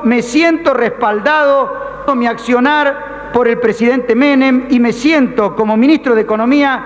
me siento respaldado con mi accionar por el presidente Menem y me siento como ministro de Economía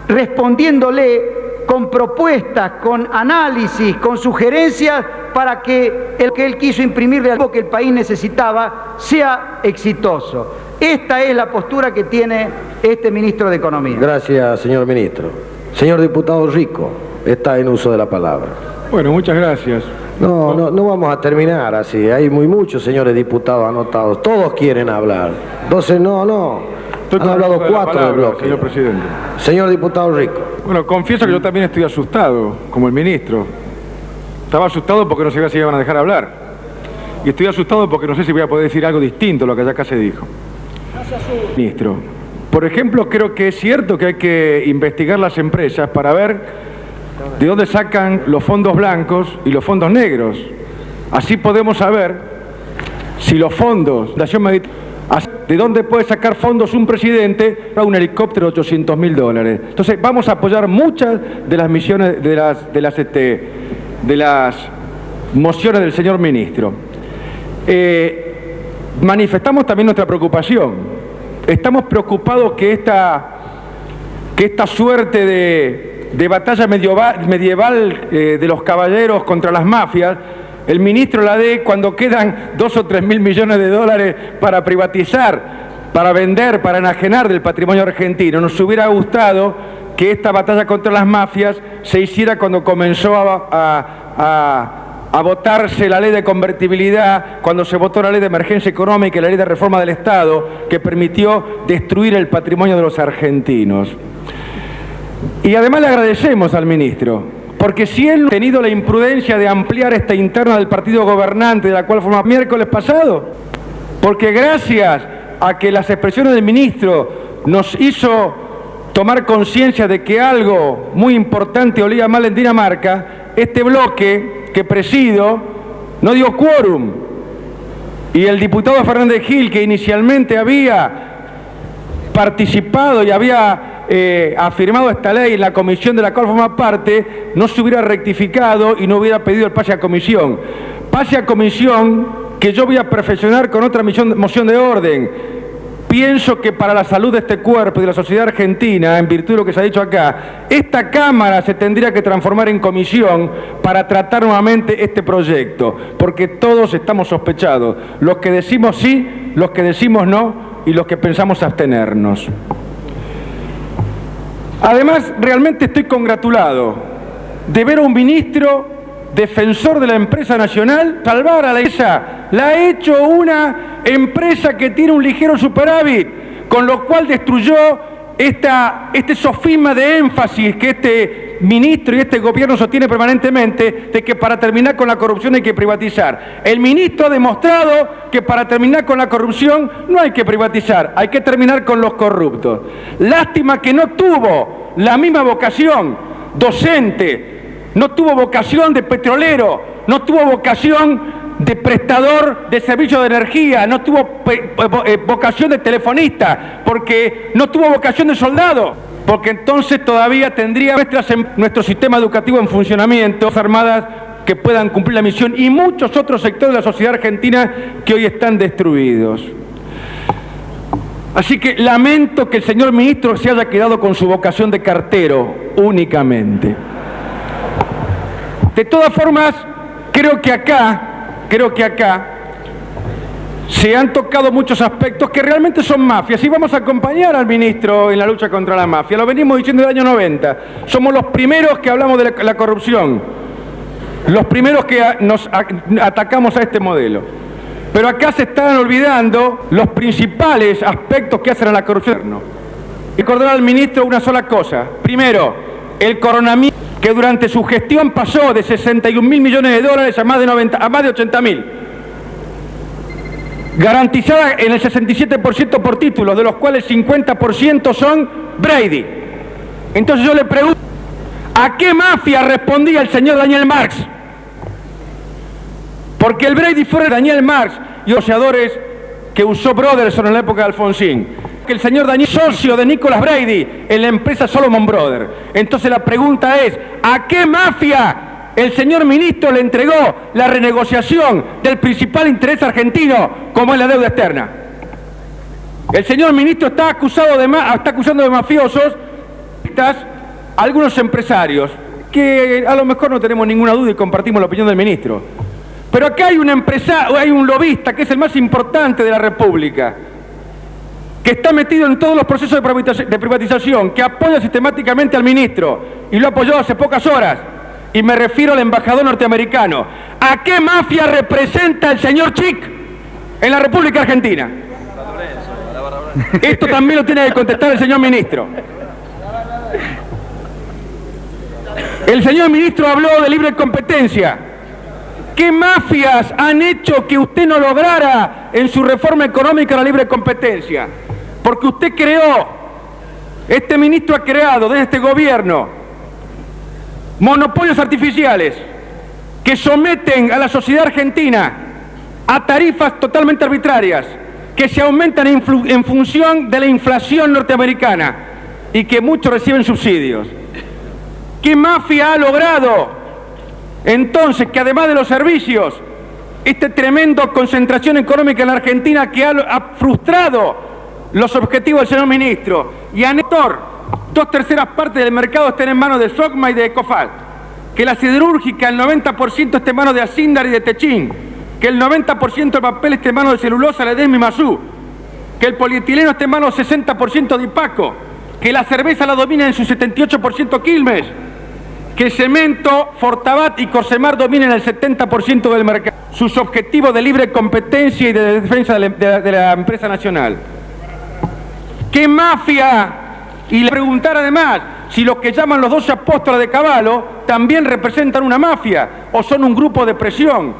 respondiéndole con propuestas, con análisis, con sugerencias para que el que él quiso imprimirle algo que el país necesitaba sea exitoso. Esta es la postura que tiene este ministro de Economía. Gracias, señor ministro. Señor diputado Rico, está en uso de la palabra. Bueno, muchas gracias. No vamos a terminar así. Hay muchos señores diputados anotados. Todos quieren hablar. Entonces, Han hablado 4 del bloque. Señor presidente. Señor diputado Rico. Bueno, confieso que yo también estoy asustado, como el ministro. Estaba asustado porque no sabía si iban a dejar hablar. Y estoy asustado porque no sé si voy a poder decir algo distinto a lo que acá se dijo. Ministro, por ejemplo, creo que es cierto que hay que investigar las empresas para ver de dónde sacan los fondos blancos y los fondos negros. Así podemos saber si los fondos de dónde puede sacar fondos un presidente para un helicóptero de $800.000. Entonces vamos a apoyar muchas de las misiones de las mociones del señor ministro. Manifestamos también nuestra preocupación. Estamos preocupados que esta suerte de batalla medieval de los caballeros contra las mafias, el ministro la dé cuando quedan 2 o 3 mil millones de dólares para privatizar, para vender, para enajenar del patrimonio argentino. Nos hubiera gustado que esta batalla contra las mafias se hiciera cuando comenzó a votarse la ley de convertibilidad, cuando se votó la ley de emergencia económica y la ley de reforma del Estado, que permitió destruir el patrimonio de los argentinos. Y además le agradecemos al ministro, porque si él no ha tenido la imprudencia de ampliar esta interna del partido gobernante, de la cual forma miércoles pasado, porque gracias a que las expresiones del ministro nos hizo tomar conciencia de que algo muy importante olía mal en Dinamarca, este bloque que presido no dio quórum. Y el diputado Fernández Gil, que inicialmente había participado y había afirmado esta ley en la comisión de la cual forma parte, no se hubiera rectificado y no hubiera pedido el pase a comisión. Pase a comisión que yo voy a perfeccionar con otra moción de orden. Pienso que para la salud de este cuerpo y de la sociedad argentina, en virtud de lo que se ha dicho acá, esta Cámara se tendría que transformar en comisión para tratar nuevamente este proyecto, porque todos estamos sospechados, los que decimos sí, los que decimos no y los que pensamos abstenernos. Además, realmente estoy congratulado de ver a un ministro defensor de la empresa nacional salvar a la empresa. La ha hecho una empresa que tiene un ligero superávit, con lo cual destruyó este sofisma de énfasis que este ministro y este gobierno sostiene permanentemente de que para terminar con la corrupción hay que privatizar. El ministro ha demostrado que para terminar con la corrupción no hay que privatizar, hay que terminar con los corruptos. Lástima que no tuvo la misma vocación docente, no tuvo vocación de petrolero, no tuvo vocación de prestador de servicios de energía, no tuvo vocación de telefonista, porque no tuvo vocación de soldado, porque entonces todavía tendría nuestro sistema educativo en funcionamiento, armadas que puedan cumplir la misión y muchos otros sectores de la sociedad argentina que hoy están destruidos. Así que lamento que el señor ministro se haya quedado con su vocación de cartero únicamente. De todas formas, creo que acá se han tocado muchos aspectos que realmente son mafias y vamos a acompañar al ministro en la lucha contra la mafia. Lo venimos diciendo desde el año 90. Somos los primeros que hablamos de la corrupción, los primeros que nos atacamos a este modelo. Pero acá se están olvidando los principales aspectos que hacen a la corrupción. Recordar al ministro una sola cosa. Primero, el coronavirus, que durante su gestión pasó de 61.000 millones de dólares a más de 80.000. Garantizada en el 67% por títulos, de los cuales 50% son Brady. Entonces yo le pregunto, ¿a qué mafia respondía el señor Daniel Marx? Porque el Brady fue de Daniel Marx y negociadores que usó Brotherson en la época de Alfonsín. Que el señor Daniel es socio de Nicholas Brady en la empresa Solomon Brothers. Entonces la pregunta es, ¿a qué mafia el señor ministro le entregó la renegociación del principal interés argentino, como es la deuda externa. El señor ministro está acusando de mafiosos a algunos empresarios, que a lo mejor no tenemos ninguna duda y compartimos la opinión del ministro. Pero acá hay un lobista que es el más importante de la República, que está metido en todos los procesos de privatización, que apoya sistemáticamente al ministro, y lo apoyó hace pocas horas, y me refiero al embajador norteamericano. ¿A qué mafia representa el señor Chic en la República Argentina? Esto también lo tiene que contestar el señor ministro. El señor ministro habló de libre competencia. ¿Qué mafias han hecho que usted no lograra en su reforma económica la libre competencia? Porque usted este ministro ha creado desde este gobierno monopolios artificiales que someten a la sociedad argentina a tarifas totalmente arbitrarias, que se aumentan en función de la inflación norteamericana y que muchos reciben subsidios. ¿Qué mafia ha logrado entonces que además de los servicios, esta tremenda concentración económica en la Argentina que ha frustrado los objetivos del señor ministro? Y a Néstor, 2/3 partes del mercado estén en manos de Sogma y de Ecofal, que la siderúrgica el 90% esté en manos de Asindar y de Techín, que el 90% del papel esté en manos de celulosa, Ledesma y Mazú, que el polietileno esté en manos del 60% de Ipaco, que la cerveza la domina en su 78% Quilmes, que el cemento, Fortabat y Corsemar dominen el 70% del mercado. Sus objetivos de libre competencia y de defensa de la empresa nacional. ¿Qué mafia? Y le preguntar además si los que llaman los 12 apóstoles de Cavallo también representan una mafia o son un grupo de presión.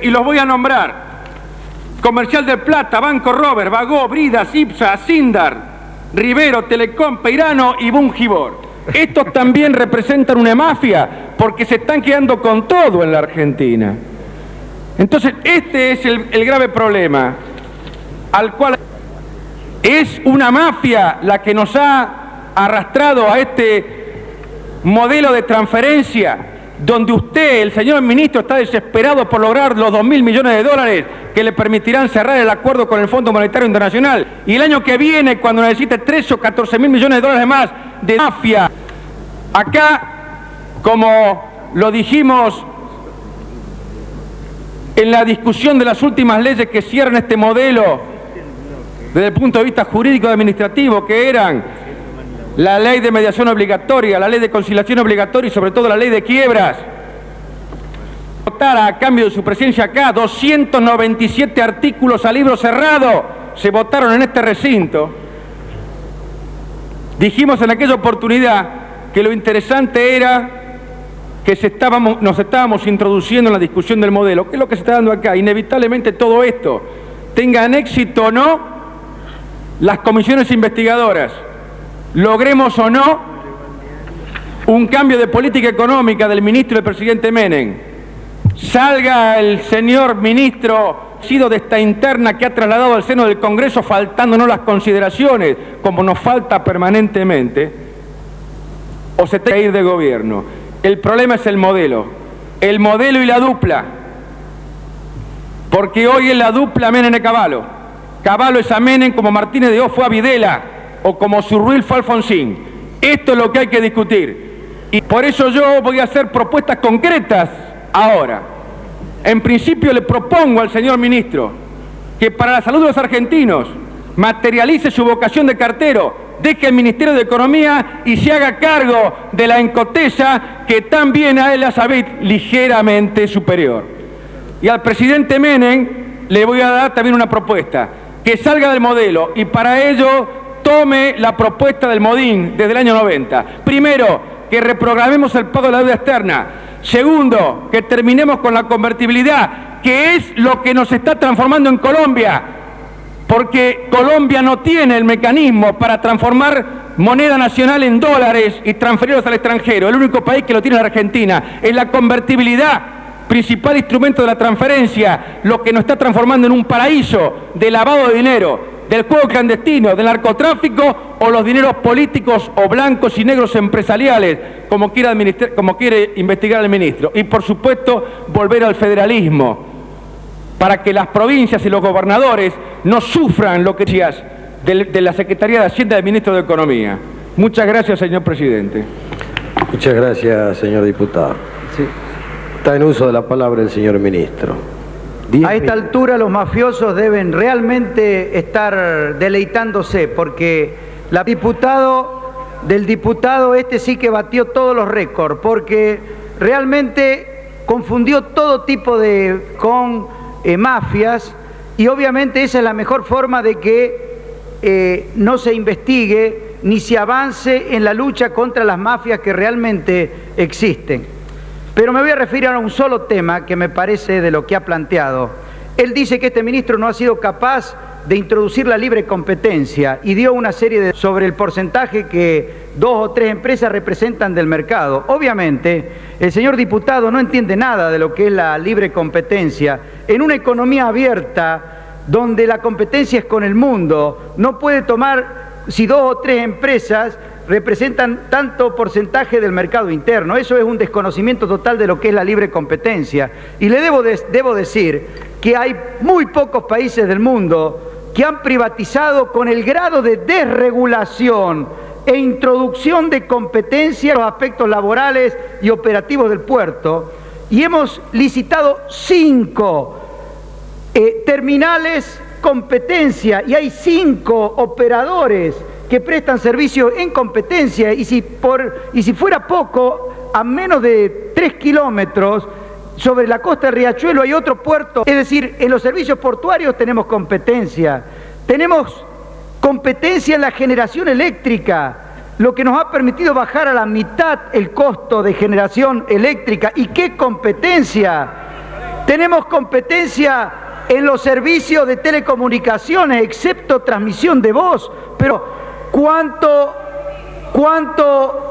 Y los voy a nombrar: Comercial del Plata, Banco Robert, Bagó, Bridas, Ipsa, Asindar, Rivero, Telecom, Peirano y Bungibor. Estos también representan una mafia porque se están quedando con todo en la Argentina. Entonces, este es el grave problema, al cual es una mafia la que nos ha arrastrado a este modelo de transferencia, donde usted, el señor ministro, está desesperado por lograr los 2.000 millones de dólares que le permitirán cerrar el acuerdo con el Fondo Monetario Internacional. Y el año que viene, cuando necesite 13 o 14.000 millones de dólares más de mafia, acá, como lo dijimos en la discusión de las últimas leyes que cierran este modelo desde el punto de vista jurídico y administrativo, que eran la ley de mediación obligatoria, la ley de conciliación obligatoria y sobre todo la ley de quiebras, votara a cambio de su presencia acá 297 artículos a libro cerrado, se votaron en este recinto. Dijimos en aquella oportunidad que lo interesante era que nos estábamos introduciendo en la discusión del modelo, que es lo que se está dando acá. Inevitablemente todo esto, tengan éxito o no las comisiones investigadoras, logremos o no un cambio de política económica del ministro y del presidente Menem, salga el señor ministro sido de esta interna que ha trasladado al seno del Congreso faltándonos las consideraciones, como nos falta permanentemente, o se tenga que ir de gobierno. El problema es el modelo y la dupla, porque hoy es la dupla Menem-Cavallo. Cavallo es a Menem como Martínez de Oz fue a Videla, o como Zurruil fue a Alfonsín. Esto es lo que hay que discutir. Y por eso yo voy a hacer propuestas concretas ahora. En principio le propongo al señor ministro que para la salud de los argentinos materialice su vocación de cartero, deje el Ministerio de Economía y se haga cargo de la Encotesa, que también a él la sabe ligeramente superior. Y al presidente Menem le voy a dar también una propuesta, que salga del modelo y para ello tome la propuesta del Modín desde el año 90. Primero, que reprogramemos el pago de la deuda externa. Segundo, que terminemos con la convertibilidad, que es lo que nos está transformando en Colombia, porque Colombia no tiene el mecanismo para transformar moneda nacional en dólares y transferirlos al extranjero. El único país que lo tiene es la Argentina. Es la convertibilidad, principal instrumento de la transferencia, lo que nos está transformando en un paraíso de lavado de dinero. del juego clandestino, del narcotráfico o los dineros políticos o blancos y negros empresariales, como quiere investigar el ministro. Y por supuesto, volver al federalismo, para que las provincias y los gobernadores no sufran lo que decías de la Secretaría de Hacienda del Ministro de Economía. Muchas gracias, señor presidente. Muchas gracias, señor diputado. Sí. Está en uso de la palabra el señor ministro. A esta altura los mafiosos deben realmente estar deleitándose, porque del diputado este sí que batió todos los récords, porque realmente confundió todo tipo con mafias, y obviamente esa es la mejor forma de que no se investigue ni se avance en la lucha contra las mafias que realmente existen. Pero me voy a referir a un solo tema que me parece de lo que ha planteado. Él dice que este ministro no ha sido capaz de introducir la libre competencia y dio una serie sobre el porcentaje que 2 o 3 empresas representan del mercado. Obviamente, el señor diputado no entiende nada de lo que es la libre competencia. En una economía abierta, donde la competencia es con el mundo, no puede tomar, si 2 o 3 empresas representan tanto porcentaje del mercado interno. Eso es un desconocimiento total de lo que es la libre competencia. Y le debo decir que hay muy pocos países del mundo que han privatizado con el grado de desregulación e introducción de competencia en los aspectos laborales y operativos del puerto, y hemos licitado 5 terminales competencia, y hay 5 operadores que prestan servicio en competencia, y si fuera poco, a menos de 3 kilómetros sobre la costa de Riachuelo hay otro puerto. Es decir, en los servicios portuarios tenemos competencia en la generación eléctrica, lo que nos ha permitido bajar a la mitad el costo de generación eléctrica. ¿Y qué competencia? Tenemos competencia en los servicios de telecomunicaciones, excepto transmisión de voz, pero ¿cuánto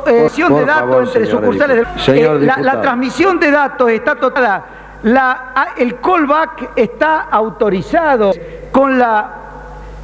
de datos entre sucursales? La transmisión de datos está total. El callback está autorizado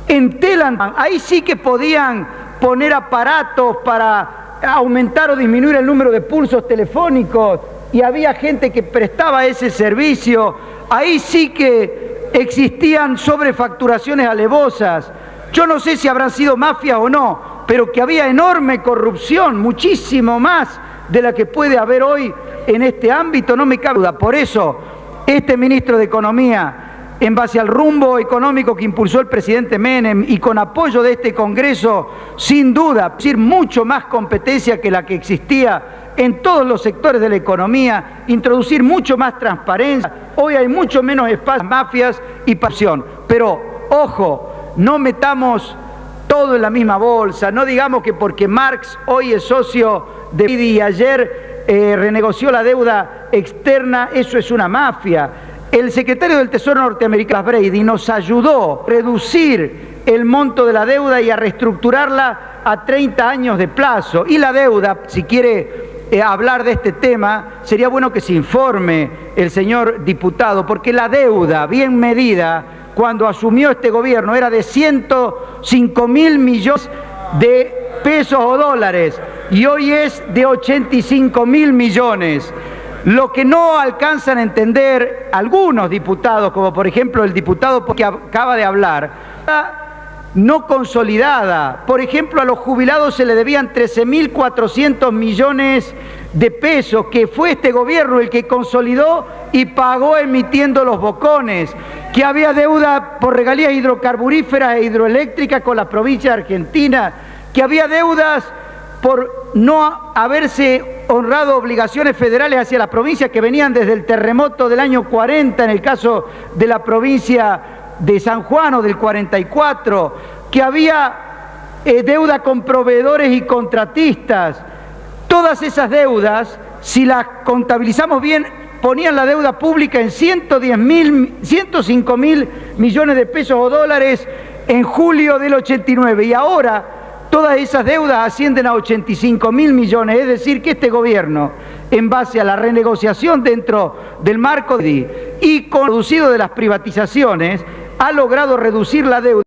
en Telam. Ahí sí que podían poner aparatos para aumentar o disminuir el número de pulsos telefónicos, y había gente que prestaba ese servicio. Ahí sí que existían sobrefacturaciones alevosas. Yo no sé si habrán sido mafias o no, pero que había enorme corrupción, muchísimo más de la que puede haber hoy en este ámbito, no me cabe duda. Por eso, este ministro de Economía, en base al rumbo económico que impulsó el presidente Menem y con apoyo de este Congreso, sin duda, decir mucho más competencia que la que existía en todos los sectores de la economía, introducir mucho más transparencia. Hoy hay mucho menos espacio, mafias y pasión. Pero, ojo, no metamos todo en la misma bolsa. No digamos que porque Marx hoy es socio de Bidi y ayer renegoció la deuda externa, eso es una mafia. El secretario del Tesoro norteamericano, Brady, nos ayudó a reducir el monto de la deuda y a reestructurarla a 30 años de plazo. Y la deuda, si quiere hablar de este tema, sería bueno que se informe el señor diputado, porque la deuda bien medida cuando asumió este gobierno era de 105.000 millones de pesos o dólares, y hoy es de 85.000 millones. Lo que no alcanzan a entender algunos diputados, como por ejemplo el diputado que acaba de hablar, no consolidada. Por ejemplo, a los jubilados se le debían 13.400 millones de pesos, que fue este gobierno el que consolidó y pagó emitiendo los bocones, que había deuda por regalías hidrocarburíferas e hidroeléctricas con las provincias argentinas, que había deudas por no haberse honrado obligaciones federales hacia las provincias que venían desde el terremoto del año 40, en el caso de la provincia de San Juan, o del 44, que había deuda con proveedores y contratistas. Todas esas deudas, si las contabilizamos bien, ponían la deuda pública en 105.000 millones de pesos o dólares en julio del 89, y ahora todas esas deudas ascienden a 85.000 millones, es decir, que este gobierno, en base a la renegociación dentro del marco y con reducido de las privatizaciones, ha logrado reducir la deuda.